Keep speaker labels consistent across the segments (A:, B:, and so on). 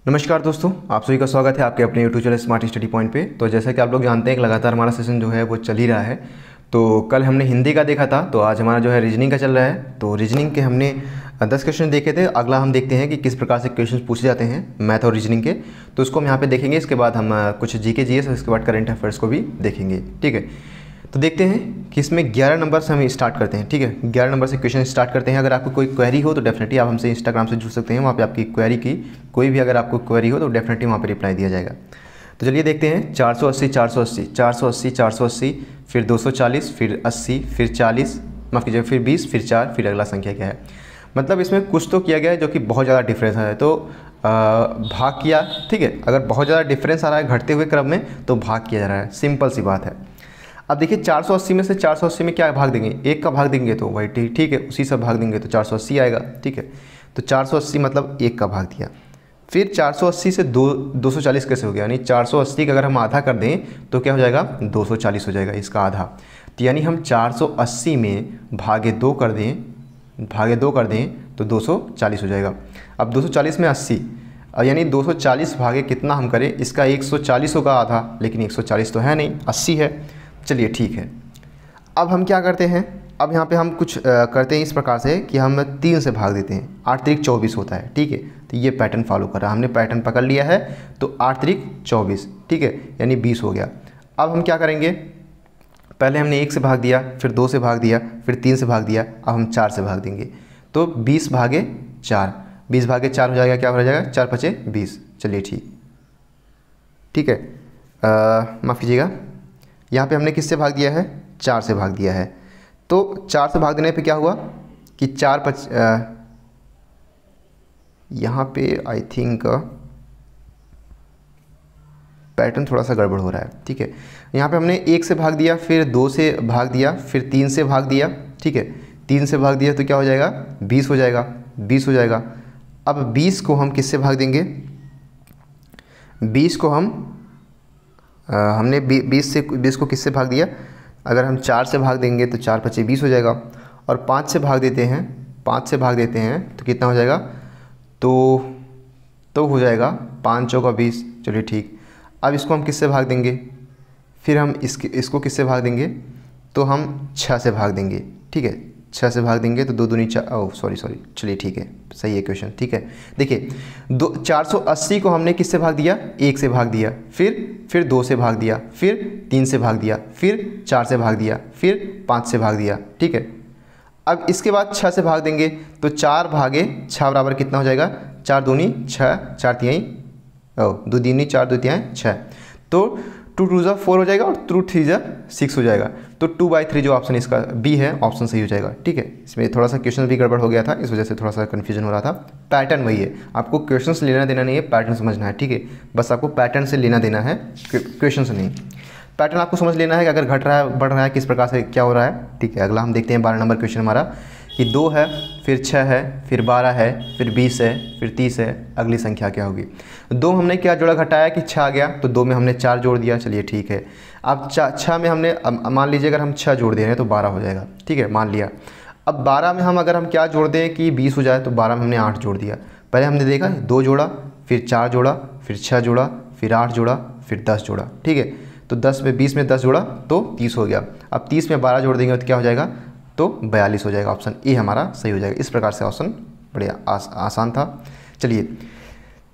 A: नमस्कार दोस्तों, आप सभी का स्वागत है आपके अपने YouTube channel smart study point पे। तो जैसा कि आप लोग जानते हैं कि लगातार हमारा सेशन जो है वो चल ही रहा है। तो कल हमने हिंदी का देखा था, तो आज हमारा जो है रीजनिंग का चल रहा है। तो रीजनिंग के हमने 10 क्वेश्चन देखे थे। अगला हम देखते हैं कि किस प्रकार से क्वेश्चन पूछे जाते हैं मैथ और रीजनिंग के। तो उसको हम यहाँ पर देखेंगे। इसके बाद हम कुछ जीके जीएस और इसके बाद करंट अफेयर्स को भी देखेंगे। ठीक है, तो देखते हैं कि इसमें 11 नंबर से हम स्टार्ट करते हैं। ठीक है, 11 नंबर से क्वेश्चन स्टार्ट करते हैं। अगर आपको कोई क्वेरी हो तो डेफिनेटली आप हमसे इंस्टाग्राम से जुड़ सकते हैं। वहाँ पे आपकी क्वेरी की कोई भी अगर आपको क्वेरी हो तो डेफिनेटली वहाँ पे रिप्लाई दिया जाएगा। तो चलिए देखते हैं। 480 480 480 480, फिर 240, फिर 80, फिर 40, माफ़ कीजिए, फिर 20, फिर 4, फिर अगला संख्या क्या है। मतलब इसमें कुछ तो किया गया है जो कि बहुत ज़्यादा डिफरेंस है, तो भाग किया। ठीक है, अगर बहुत ज़्यादा डिफरेंस आ रहा है घटते हुए क्रम में तो भाग किया जा रहा है। सिंपल सी बात है। अब देखिए 480 में से 480 में क्या भाग देंगे, एक का भाग देंगे तो वही ठीक है, उसी से भाग देंगे तो 480 आएगा। ठीक है, तो 480 मतलब एक का भाग दिया। फिर 480 से 240 कैसे हो गया, यानी 480 का अगर हम आधा कर दें तो क्या हो जाएगा, 240 हो जाएगा इसका आधा। तो यानी हम 480 में भागे 2 कर दें तो 240 हो जाएगा। अब 240 में 80, यानी 240 भागे कितना हम करें, इसका 140 होगा आधा, लेकिन 140 तो है नहीं, 80 है। चलिए ठीक है, अब हम क्या करते हैं, अब यहाँ पे हम कुछ करते हैं इस प्रकार से कि हम 3 से भाग देते हैं। 8 त्रिक 24 होता है। ठीक है, तो ये पैटर्न फॉलो कर रहा है, हमने पैटर्न पकड़ लिया है। तो 8 त्रिक 24, ठीक है, यानी 20 हो गया। अब हम क्या करेंगे, पहले हमने 1 से भाग दिया, फिर 2 से भाग दिया, फिर 3 से भाग दिया, अब हम 4 से भाग देंगे। तो 20 भागे 4, 20 भागे 4 हो जाएगा, क्या हो जाएगा, 4 पचे 20। चलिए ठीक है, माफ़ कीजिएगा, यहाँ पे हमने किससे भाग दिया है, 4 से भाग दिया है। तो 4 से भाग देने पे क्या हुआ कि 4 यहाँ पे आई थिंक पैटर्न थोड़ा सा गड़बड़ हो रहा है। ठीक है, यहाँ पे हमने 1 से भाग दिया, फिर 2 से भाग दिया, फिर 3 से भाग दिया। ठीक है, 3 से भाग दिया तो क्या हो जाएगा, 20 हो जाएगा, 20 हो जाएगा। अब 20 को हम किससे भाग देंगे, 20 को हमने 20 को किससे भाग दिया, अगर हम 4 से भाग देंगे तो 4 पचे 20 हो जाएगा। और 5 से भाग देते हैं, 5 से भाग देते हैं तो कितना हो जाएगा, तो हो जाएगा 5 चौका 20। चलिए ठीक, अब इसको हम किससे भाग देंगे, फिर हम इसको किससे भाग देंगे, तो हम 6 से भाग देंगे। ठीक है, 6 से भाग देंगे तो 2 दूनी 4, ओह सॉरी, चलिए ठीक है, सही है क्वेश्चन। ठीक है, देखिए 480 को हमने किससे भाग दिया, 1 से भाग दिया, फिर 2 से भाग दिया, फिर 3 से भाग दिया, फिर 4 से भाग दिया, फिर 5 से भाग दिया। ठीक है, अब इसके बाद 6 से भाग देंगे तो 4 भागे 6 बराबर कितना हो जाएगा, 4 दूनी 6, 4 तिहाई, 2 दूनी 4, 2 तिहाई 6, तो 2 2 जा 4 हो जाएगा और 2 3 जा 6 हो जाएगा। तो 2/3 जो ऑप्शन इसका बी है, ऑप्शन सही हो जाएगा। ठीक है, इसमें थोड़ा सा क्वेश्चन भी गड़बड़ हो गया था, इस वजह से थोड़ा सा कन्फ्यूजन हो रहा था। पैटर्न वही है, आपको क्वेश्चन से लेना देना नहीं है, पैटर्न समझना है। ठीक है, बस आपको पैटर्न से लेना देना है, क्वेश्चन से नहीं। पैटर्न आपको समझ लेना है कि अगर घट रहा है, बढ़ रहा है, किस प्रकार से क्या हो रहा है। ठीक है, अगला हम देखते हैं 12 नंबर क्वेश्चन हमारा, कि 2 है, फिर 6 है, फिर 12 है, फिर 20 है, फिर 30 है, अगली संख्या क्या होगी। 2 हमने क्या जोड़ा घटाया कि 6 आ गया, तो 2 में हमने 4 जोड़ दिया। चलिए ठीक है, अब 6 में हमने, मान लीजिए अगर हम 6 जोड़ दे रहे हैं तो 12 हो जाएगा। ठीक है, मान लिया। अब 12 में हम अगर हम क्या जोड़ दें कि 20 हो जाए, तो 12 में हमने 8 जोड़ दिया। पहले हमने देखा 2 जोड़ा, फिर 4 जोड़ा, फिर 6 जोड़ा, फिर 8 जोड़ा, फिर 10 जोड़ा। ठीक है, तो 10 में 20 में 10 जोड़ा तो 30 हो गया। अब 30 में 12 जोड़ देंगे तो क्या हो जाएगा, तो 42 हो जाएगा। ऑप्शन ए हमारा सही हो जाएगा। इस प्रकार से ऑप्शन बढ़िया आसान था। चलिए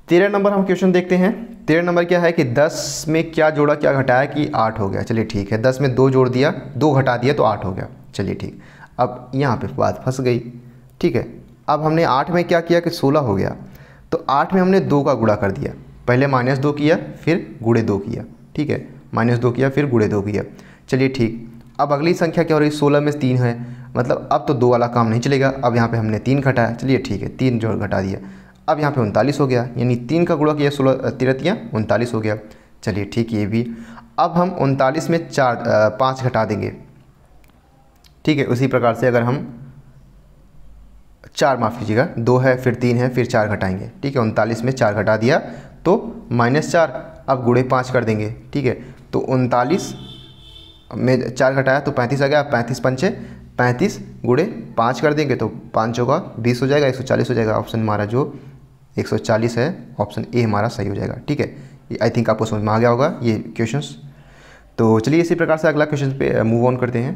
A: 13 नंबर हम क्वेश्चन देखते हैं। 13 नंबर क्या है कि 10 में क्या जोड़ा क्या घटाया कि 8 हो गया। चलिए ठीक है, 10 में 2 जोड़ दिया, 2 घटा दिया तो 8 हो गया। चलिए ठीक, अब यहाँ पे बात फंस गई। ठीक है, अब हमने 8 में क्या किया कि 16 हो गया, तो 8 में हमने 2 का गुणा कर दिया। पहले -2 किया, फिर गुणे 2 किया। ठीक है, -2 किया, फिर गुणे 2 किया। चलिए ठीक, अब अगली संख्या क्या हो रही है, 16 में 3 है, मतलब अब तो 2 वाला काम नहीं चलेगा। अब यहाँ पे हमने 3 घटाया। चलिए ठीक है, 3 जोड़ घटा दिया। अब यहाँ पे 39 हो गया, यानी 3 का गुणा किया, 16 13 39 हो गया। चलिए ठीक, ये भी। अब हम 39 में 5 घटा देंगे। ठीक है, उसी प्रकार से अगर हम 4, माफ़ कीजिएगा, 2 है, फिर 3 है, फिर 4 घटाएंगे। ठीक है, 39 में 4 घटा दिया तो -4, अब गुणे 5 कर देंगे। ठीक है, तो 39 में 4 घटाया तो 35 आ गया। 35 पंचे 35 गुणे 5 कर देंगे तो 5 चौका 20 हो जाएगा, 140 हो जाएगा। ऑप्शन हमारा जो 140 है, ऑप्शन ए हमारा सही हो जाएगा। ठीक है, आई थिंक आपको समझ में आ गया होगा ये क्वेश्चंस। तो चलिए इसी प्रकार से अगला क्वेश्चन पे मूव ऑन करते हैं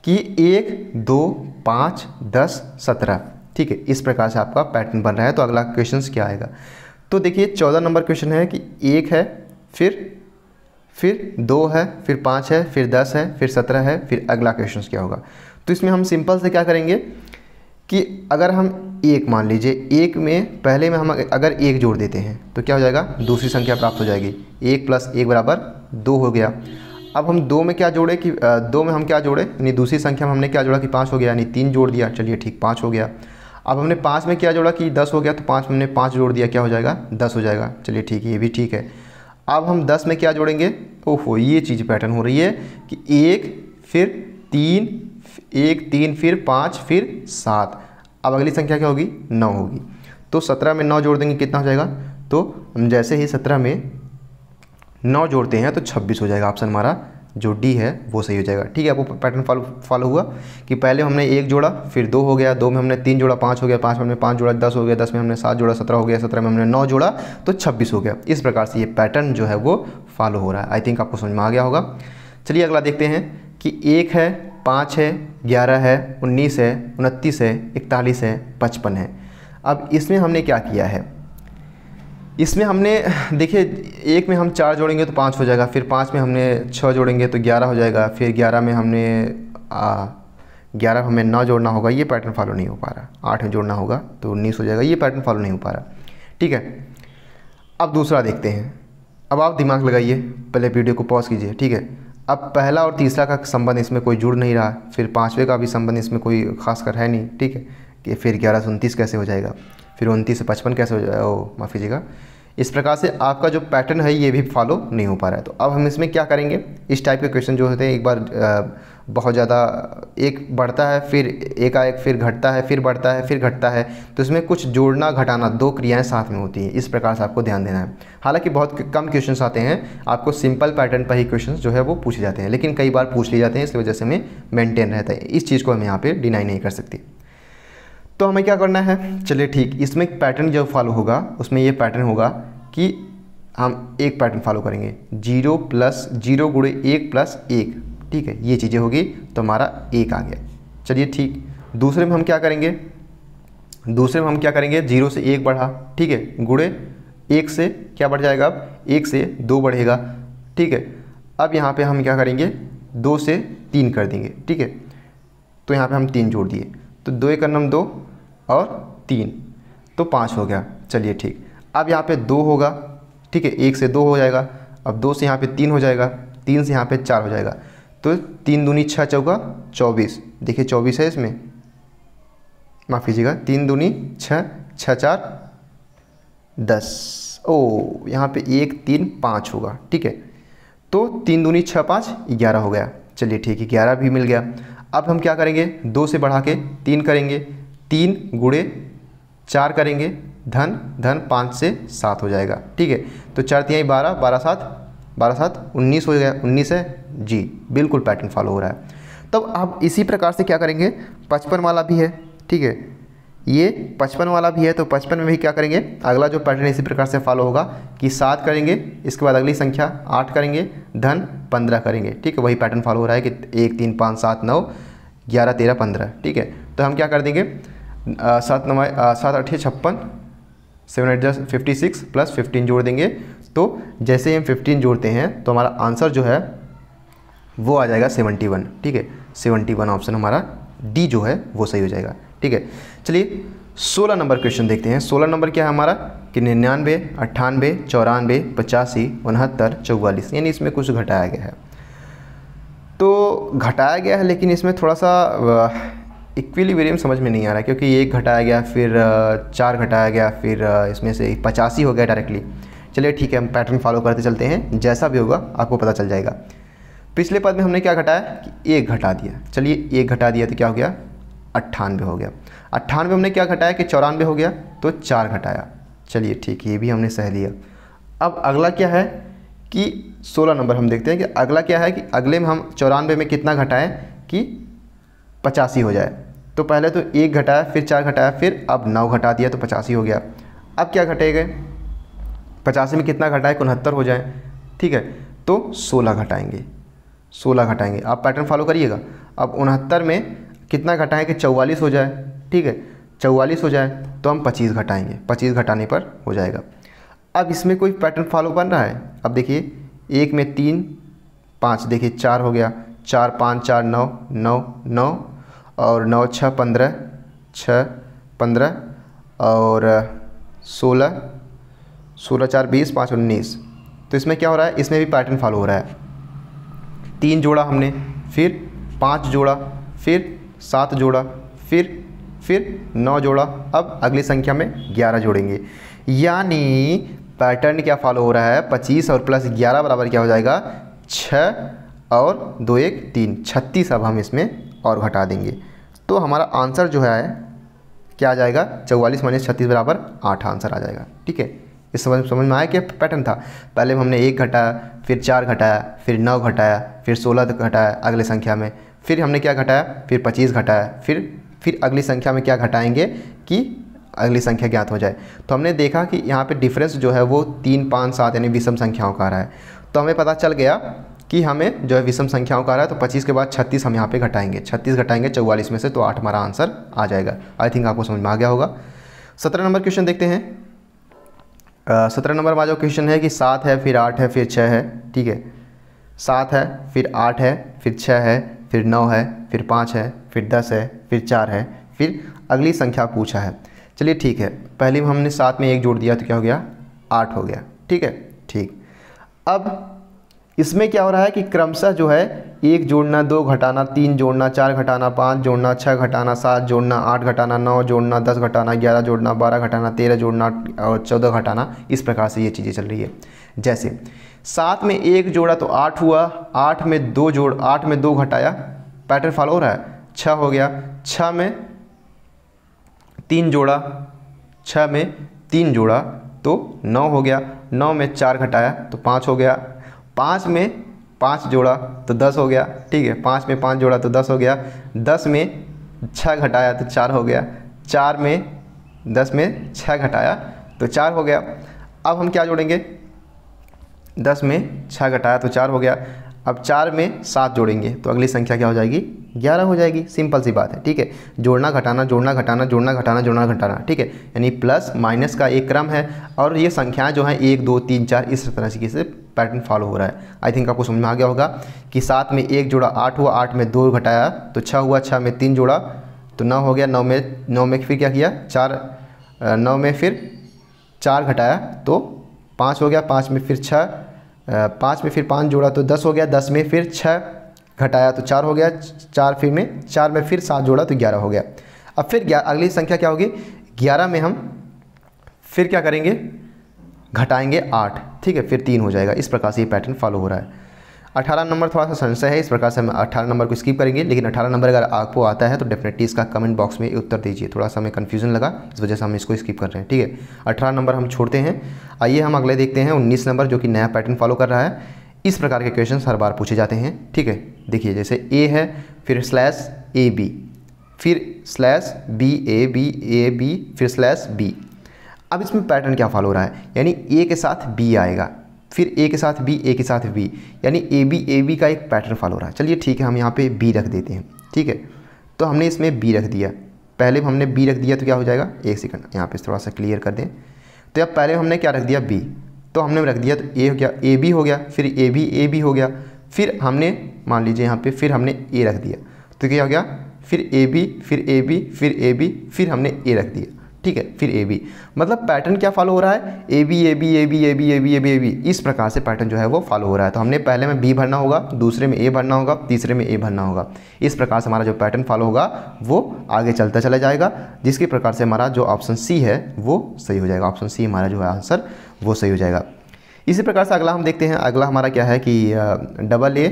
A: कि 1, 2, 5, 10, 17। ठीक है, इस प्रकार से आपका पैटर्न बन रहा है। तो अगला क्वेश्चन क्या आएगा? तो देखिए 14 नंबर क्वेश्चन है कि 1 है, फिर 2 है, फिर 5 है, फिर 10 है, फिर 17 है, फिर अगला क्वेश्चन क्या होगा? तो इसमें हम सिंपल से क्या करेंगे कि अगर हम 1 मान लीजिए, 1 में पहले में हम अगर 1 जोड़ देते हैं तो क्या हो जाएगा? दूसरी संख्या प्राप्त हो जाएगी। 1 + 1 = 2 हो गया। अब हम 2 में क्या जोड़े कि 2 में हम क्या जोड़े, यानी दूसरी संख्या में हमने क्या जोड़ा कि 5 हो गया, यानी 3 जोड़ दिया। चलिए ठीक, 5 हो गया। अब हमने 5 में क्या जोड़ा कि 10 हो गया, तो 5 में हमने 5 जोड़ दिया, क्या हो जाएगा? 10 हो जाएगा। चलिए ठीक है, ये भी ठीक है। अब हम 10 में क्या जोड़ेंगे? ओहो, ये चीज़ पैटर्न हो रही है कि 1 फिर 3, 1 3 फिर 5 फिर 7। अब अगली संख्या क्या होगी? 9 होगी। तो 17 में 9 जोड़ देंगे, कितना हो जाएगा? तो हम जैसे ही 17 में 9 जोड़ते हैं तो 26 हो जाएगा। ऑप्शन हमारा जो डी है वो सही हो जाएगा। ठीक है, आपको पैटर्न फॉलो हुआ कि पहले हमने 1 जोड़ा, फिर 2 हो गया, 2 में हमने 3 जोड़ा, 5 हो गया, 5 में हमने 5 जोड़ा, 10 हो गया, 10 में हमने 7 जोड़ा, 17 हो गया, 17 में हमने 9 जोड़ा तो 26 हो गया। इस प्रकार से ये पैटर्न जो है वो फॉलो हो रहा है। आई थिंक आपको समझ में आ गया होगा। चलिए अगला देखते हैं कि 1 है, 5 है, 11 है, 19 है, 29 है, 41 है, 55 है। अब इसमें हमने क्या किया है? इसमें हमने देखिए 1 में हम 4 जोड़ेंगे तो 5 हो जाएगा, फिर 5 में हमने 6 जोड़ेंगे तो 11 हो जाएगा, फिर 11 में हमने 11 हमें 9 जोड़ना होगा, ये पैटर्न फॉलो नहीं हो पा रहा। 8 में जोड़ना होगा तो 19 हो जाएगा, ये पैटर्न फॉलो नहीं हो पा रहा। ठीक है, अब दूसरा देखते हैं। अब आप दिमाग लगाइए, पहले वीडियो को पॉज कीजिए। ठीक है, अब पहला और तीसरा का संबंध इसमें कोई जुड़ नहीं रहा, फिर 5वें का भी संबंध इसमें कोई खास कर है नहीं। ठीक है, कि फिर 11 से 29 कैसे हो जाएगा, फिर 29 से 55 कैसे हो जाएगा? माफ़ कीजिएगा। इस प्रकार से आपका जो पैटर्न है ये भी फॉलो नहीं हो पा रहा है। तो अब हम इसमें क्या करेंगे? इस टाइप के क्वेश्चन जो होते हैं, एक बार बहुत ज़्यादा एक बढ़ता है, फिर एकाएक फिर घटता है, फिर बढ़ता है, फिर घटता है, तो इसमें कुछ जोड़ना घटाना 2 क्रियाएं साथ में होती हैं। इस प्रकार से आपको ध्यान देना है। हालांकि बहुत कम क्वेश्चंस आते हैं, आपको सिंपल पैटर्न पर ही क्वेश्चंस जो है वो पूछे जाते हैं, लेकिन कई बार पूछ लिए जाते हैं, इसकी वजह से हमें मेंटेन रहता है। इस चीज़ को हम यहाँ पर डिनाई नहीं कर सकते। तो हमें क्या करना है? चलिए ठीक, इसमें पैटर्न जो फॉलो होगा उसमें ये पैटर्न होगा कि हम एक पैटर्न फॉलो करेंगे, 0 + 0 × 1 + 1। ठीक है, ये चीज़ें होगी तो हमारा 1 आ गया। चलिए ठीक, दूसरे में हम क्या करेंगे? दूसरे में हम क्या करेंगे? 0 से 1 बढ़ा, ठीक है, गुणे 1 से क्या बढ़ जाएगा? अब 1 से 2 बढ़ेगा। ठीक है, अब यहाँ पे हम क्या करेंगे? 2 से 3 कर देंगे। ठीक है, तो यहाँ पे हम 3 जोड़ दिए, तो 2 × 9 2 और 3 तो 5 हो गया। चलिए ठीक, अब यहाँ पे 2 होगा। ठीक है, 1 से 2 हो जाएगा, अब 2 से यहाँ पे 3 हो जाएगा, 3 से यहाँ पे 4 हो जाएगा, तो 3 दूनी 6 चौका 24। देखिए 24 है इसमें, माफ़ कीजिएगा, 3 दूनी 6, 6 4 10। ओ यहाँ पे 1 3 5 होगा। ठीक है, तो 3 दूनी 6 5 11 हो गया। चलिए ठीक है, 11 भी मिल गया। अब हम क्या करेंगे? 2 से बढ़ा के 3 करेंगे, 3 × 4 करेंगे, धन धन 5 से 7 हो जाएगा। ठीक है, तो 4 3 12, 12 7 19 हो गया। 19 है जी, बिल्कुल पैटर्न फॉलो हो रहा है। तब आप इसी प्रकार से क्या करेंगे? 55 वाला भी है। ठीक है, ये 55 वाला भी है, तो 55 में भी क्या करेंगे? अगला जो पैटर्न इसी प्रकार से फॉलो होगा कि 7 करेंगे, इसके बाद अगली संख्या 8 करेंगे, धन 15 करेंगे। ठीक है, वही पैटर्न फॉलो हो रहा है कि 1 3 5 7 9 11 13 15। ठीक है, तो हम क्या कर देंगे? 7 9 7 8 56, 7 8 56 + 15 जोड़ देंगे। तो जैसे ही हम 15 जोड़ते हैं तो हमारा आंसर जो है वो आ जाएगा 71। ठीक है, 71 ऑप्शन हमारा डी जो है वो सही हो जाएगा। ठीक है, चलिए 16 नंबर क्वेश्चन देखते हैं। 16 नंबर क्या है हमारा कि 99 98 94 85 69 44, यानी इसमें कुछ घटाया गया है। तो घटाया गया है, लेकिन इसमें थोड़ा सा इक्विलिब्रियम समझ में नहीं आ रहा है, क्योंकि 1 घटाया गया, फिर 4 घटाया गया, फिर इसमें से 85 हो गया डायरेक्टली। चलिए ठीक है, हम पैटर्न फॉलो करते चलते हैं, जैसा भी होगा आपको पता चल जाएगा। पिछले पद में हमने क्या घटाया कि 1 घटा दिया। चलिए 1 घटा दिया तो क्या हो गया? 98 हो गया। 98 में हमने क्या घटाया कि 94 हो गया, तो 4 घटाया। चलिए ठीक, ये भी हमने सह लिया। अब अगला क्या है कि 16 नंबर हम देखते हैं कि अगला क्या है कि अगले में हम 94 में कितना घटाएं कि 85 हो जाए। तो पहले तो 1 घटाया, फिर 4 घटाया, फिर अब 9 घटा दिया तो 85 हो गया। अब क्या घटेगा, 85 में कितना घटाए, 69 हो जाए, ठीक है, तो 16 घटाएंगे, 16 घटाएंगे। आप पैटर्न फॉलो करिएगा। अब 69 में कितना घटाएं कि 44 हो जाए, ठीक है, 44 हो जाए तो हम 25 घटाएंगे, 25 घटाने पर हो जाएगा। अब इसमें कोई पैटर्न फॉलो बन रहा है। अब देखिए 1 में 3 5, देखिए 4 हो गया, 4 5 4 9 9 9 और 9 6 15 6 15 और 16 16 4 20 5 19। तो इसमें क्या हो रहा है, इसमें भी पैटर्न फॉलो हो रहा है। 3 जोड़ा हमने, फिर 5 जोड़ा, फिर 7 जोड़ा, फिर 9 जोड़ा। अब अगली संख्या में 11 जोड़ेंगे, यानी पैटर्न क्या फॉलो हो रहा है, 25 और प्लस 11 बराबर क्या हो जाएगा, 6 और 2 1 3, 36। अब हम इसमें और घटा देंगे तो हमारा आंसर जो है क्या आ जाएगा, 44 - 36 बराबर 8 आंसर आ जाएगा। ठीक है, इस समझ में आया कि पैटर्न था। पहले हमने 1 घटाया, फिर 4 घटाया, फिर 9 घटाया, फिर 16 घटाया अगले संख्या में, फिर हमने क्या घटाया, फिर 25 घटाया, फिर अगली संख्या में क्या घटाएंगे कि अगली संख्या ज्ञात हो जाए। तो हमने देखा कि यहाँ पे डिफरेंस जो है वो 3 5 7 यानी विषम संख्याओं का आ रहा है। तो हमें पता चल गया कि हमें जो है विषम संख्याओं का आ रहा है, तो 25 के बाद 36 हम यहाँ पे घटाएंगे, 36 घटाएंगे 44 में से, तो 8 हमारा आंसर आ जाएगा। आई थिंक आपको समझ में आ गया होगा। 17 नंबर क्वेश्चन देखते हैं। 17 नंबर में जो क्वेश्चन है कि 7 है, फिर 8 है, फिर 6 है। ठीक है, 7 है, फिर 8 है, फिर 6 है, फिर 9 है, फिर 5 है, फिर 10 है, फिर 4 है, फिर अगली संख्या पूछा है। चलिए ठीक है, पहले हमने 7 में 1 जोड़ दिया तो क्या हो गया, 8 हो गया। ठीक है, ठीक। अब इसमें क्या हो रहा है कि क्रमशः जो है 1 जोड़ना, 2 घटाना, 3 जोड़ना, 4 घटाना, 5 जोड़ना, 6 घटाना, 7 जोड़ना, 8 घटाना, 9 जोड़ना, 10 घटाना, 11 जोड़ना, 12 घटाना, 13 जोड़ना और 14 घटाना, इस प्रकार से ये चीज़ें चल रही है। जैसे 7 में 1 जोड़ा तो 8 हुआ, 8 में 2 घटाया, पैटर्न फॉलो हो रहा है, 6 हो गया, 6 में 3 जोड़ा, 6 में 3 जोड़ा तो 9 हो गया, 9 में 4 घटाया तो 5 हो गया, 5 में 5 जोड़ा तो 10 हो गया। ठीक है, 5 में 5 जोड़ा तो 10 हो गया, 10 में 6 घटाया तो 4 हो गया, 4 में 10 में 6 घटाया तो 4 हो गया। अब हम क्या जोड़ेंगे, 10 में 6 घटाया तो 4 हो गया। अब 4 में 7 जोड़ेंगे तो अगली संख्या क्या हो जाएगी, 11 हो जाएगी। सिंपल सी बात है। ठीक है, जोड़ना घटाना, जोड़ना घटाना, जोड़ना घटाना, जोड़ना घटाना। ठीक है, यानी प्लस माइनस का एक क्रम है और ये संख्याएं जो हैं 1 2 3 4 इस तरह से पैटर्न फॉलो हो रहा है। आई थिंक आपको समझ में आ गया होगा कि 7 में 1 जोड़ा 8 हुआ, 8 में 2 घटाया तो 6 हुआ, 6 में 3 जोड़ा तो 9 हो गया, 9 में फिर क्या किया, 9 में फिर 4 घटाया तो 5 हो गया, 5 में फिर 6, 5 में फिर 5 जोड़ा तो 10 हो गया, 10 में फिर 6 घटाया तो 4 हो गया, 4 में फिर 7 जोड़ा तो 11 हो गया। अब फिर अगली संख्या क्या होगी, 11 में हम फिर क्या करेंगे, घटाएंगे 8। ठीक है, फिर 3 हो जाएगा। इस प्रकार से ये पैटर्न फॉलो हो रहा है। 18 नंबर थोड़ा सा संशय है, इस प्रकार से हम 18 नंबर को स्किप करेंगे, लेकिन 18 नंबर अगर आपको आता है तो डेफिनेटली इसका कमेंट बॉक्स में उत्तर दीजिए। थोड़ा सा हमें कन्फ्यूजन लगा, इस वजह से हम इसको स्किप कर रहे हैं। ठीक है, 18 नंबर हम छोड़ते हैं। आइए हम अगले देखते हैं 19 नंबर, जो कि नया पैटर्न फॉलो कर रहा है। इस प्रकार के क्वेश्चन हर बार पूछे जाते हैं। ठीक है, देखिए जैसे ए है, फिर स्लैश ए बी, फिर स्लैश बी ए बी, फिर स्लैश बी। अब इसमें पैटर्न क्या फॉलो हो रहा है, यानी ए के साथ बी आएगा, फिर ए के साथ बी, ए के साथ बी, यानी ए बी का एक पैटर्न फॉलो हो रहा है। चलिए ठीक है, हम यहाँ पे बी रख देते हैं। ठीक है, तो हमने इसमें बी रख दिया, पहले हमने बी रख दिया तो क्या हो जाएगा, एक सेकंड यहाँ पे थोड़ा सा क्लियर कर दें। तो अब पहले हमने क्या रख दिया, बी, तो हमने रख दिया तो ए हो गया, ए बी हो गया, फिर ए बी हो गया, फिर हमने मान लीजिए यहाँ पे फिर हमने ए रख दिया तो क्या हो गया, फिर ए बी, फिर ए बी, फिर ए बी, फिर हमने ए रख दिया। ठीक है, फिर ए बी, मतलब पैटर्न क्या फॉलो हो रहा है, A B A B A B A B A B A B A B, इस प्रकार से पैटर्न जो है वो फॉलो हो रहा है। तो हमने पहले में बी भरना होगा, दूसरे में ए भरना होगा, तीसरे में ए भरना होगा। इस प्रकार से हमारा जो पैटर्न फॉलो होगा वो आगे चलता चला जाएगा, जिसके प्रकार से हमारा जो ऑप्शन सी है वो सही हो जाएगा। ऑप्शन सी हमारा जो है आंसर वो सही हो जाएगा। इसी प्रकार से अगला हम देखते हैं। अगला हमारा क्या है कि डबल ए,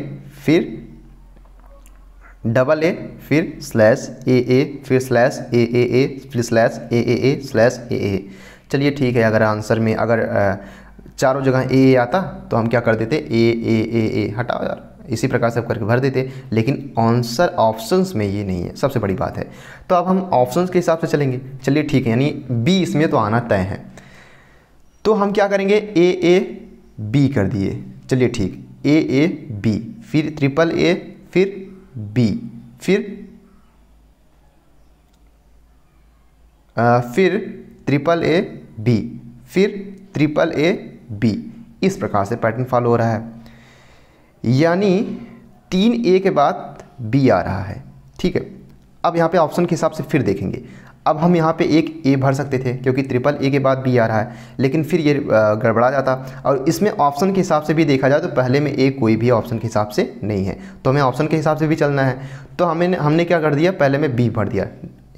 A: फिर स्लैश ए, फिर स्लैश ए, फिर स्लैश ए स्लैश ए। चलिए ठीक है, अगर आंसर में अगर चारों जगह ए आता तो हम क्या कर देते, ए हटाओ यार, इसी प्रकार से करके भर देते, लेकिन आंसर ऑप्शंस में ये नहीं है, सबसे बड़ी बात है। तो अब हम ऑप्शंस के हिसाब से चलेंगे। चलिए ठीक है, यानी बी इसमें तो आना तय है। तो हम क्या करेंगे, ए बी कर दिए, चलिए ठीक, ए बी, फिर ट्रिपल ए, फिर बी, फिर ट्रिपल ए बी, फिर ट्रिपल ए बी। इस प्रकार से पैटर्न फॉलो हो रहा है, यानी 3A के बाद B आ रहा है। ठीक है, अब यहाँ पे ऑप्शन के हिसाब से फिर देखेंगे। अब हम यहाँ पे एक A भर सकते थे क्योंकि ट्रिपल ए के बाद B आ रहा है, लेकिन फिर ये गड़बड़ा जाता। और इसमें ऑप्शन के हिसाब से भी देखा जाए तो पहले में A कोई भी ऑप्शन के हिसाब से नहीं है, तो हमें ऑप्शन के हिसाब से भी चलना है। तो हमने क्या कर दिया, पहले में B भर दिया,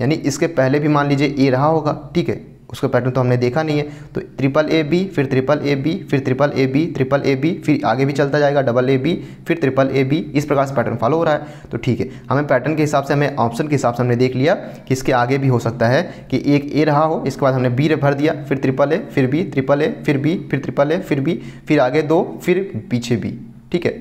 A: यानी इसके पहले भी मान लीजिए A रहा होगा। ठीक है, उसका पैटर्न तो हमने देखा नहीं है, तो ट्रिपल ए बी, फिर ट्रिपल ए बी, फिर triple A B, triple A B, फिर आगे भी चलता जाएगा डबल ए बी, फिर ट्रिपल ए बी। इस प्रकार से पैटर्न फॉलो हो रहा है। तो ठीक है, हमें पैटर्न के हिसाब से, हमें ऑप्शन के हिसाब से हमने देख लिया कि इसके आगे भी हो सकता है कि एक ए रहा हो, इसके बाद हमने बी भर दिया, फिर ट्रिपल ए, फिर बी, ट्रिपल ए, फिर बी, फिर ट्रिपल ए, फिर बी, फिर आगे 2, फिर पीछे बी। ठीक है,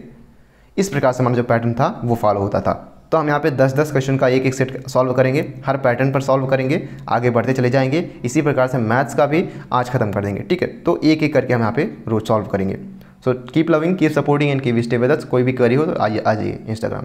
A: इस प्रकार से हमारा जो पैटर्न था वो फॉलो होता था। तो हम यहाँ पे 10-10 क्वेश्चन का एक सेट सॉल्व करेंगे, हर पैटर्न पर सॉल्व करेंगे, आगे बढ़ते चले जाएंगे। इसी प्रकार से मैथ्स का भी आज खत्म कर देंगे। ठीक है, तो एक एक करके हम यहाँ पे रोज सॉल्व करेंगे। So keep loving, keep supporting and keep stay with us. कोई भी क्वेरी हो तो आइए आ जाइए इंस्टाग्राम।